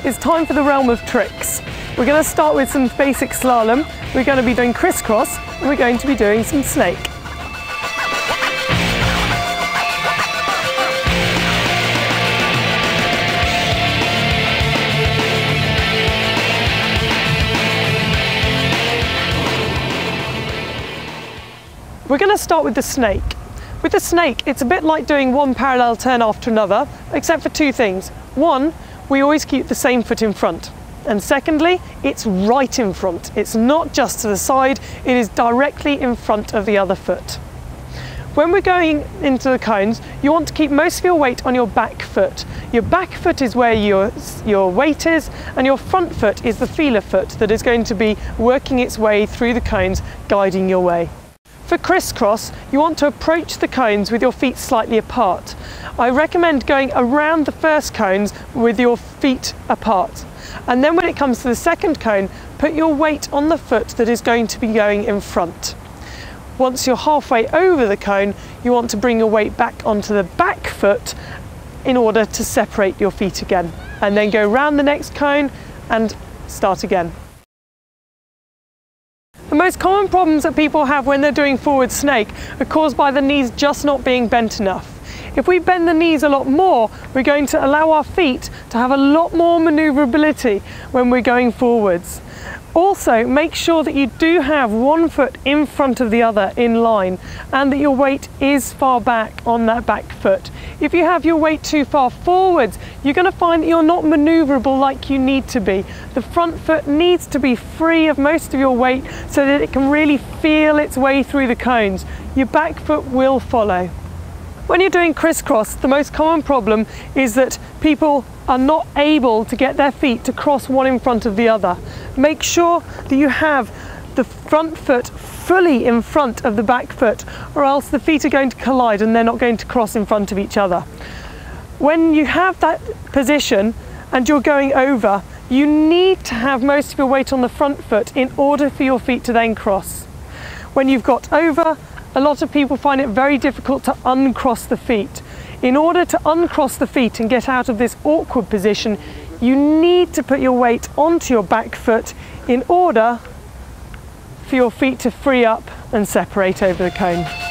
it's time for the realm of tricks. We're going to start with some basic slalom, we're going to be doing crisscross, and we're going to be doing some snake. We're going to start with the snake. With the snake, it's a bit like doing one parallel turn after another, except for two things. One, we always keep the same foot in front. And secondly, it's right in front. It's not just to the side, it is directly in front of the other foot. When we're going into the cones, you want to keep most of your weight on your back foot. Your back foot is where your weight is, and your front foot is the feeler foot that is going to be working its way through the cones, guiding your way. For crisscross, you want to approach the cones with your feet slightly apart. I recommend going around the first cones with your feet apart. And then when it comes to the second cone, put your weight on the foot that is going to be going in front. Once you're halfway over the cone, you want to bring your weight back onto the back foot in order to separate your feet again. And then go round the next cone and start again. The most common problems that people have when they're doing forward snake are caused by the knees just not being bent enough. If we bend the knees a lot more, we're going to allow our feet to have a lot more manoeuvrability when we're going forwards. Also, make sure that you do have one foot in front of the other in line and that your weight is far back on that back foot. If you have your weight too far forwards, you're going to find that you're not manoeuvrable like you need to be. The front foot needs to be free of most of your weight so that it can really feel its way through the cones. Your back foot will follow. When you're doing crisscross, the most common problem is that people are not able to get their feet to cross one in front of the other. Make sure that you have the front foot fully in front of the back foot, or else the feet are going to collide and they're not going to cross in front of each other. When you have that position and you're going over, you need to have most of your weight on the front foot in order for your feet to then cross. When you've got over, a lot of people find it very difficult to uncross the feet. In order to uncross the feet and get out of this awkward position, you need to put your weight onto your back foot in order for your feet to free up and separate over the cone.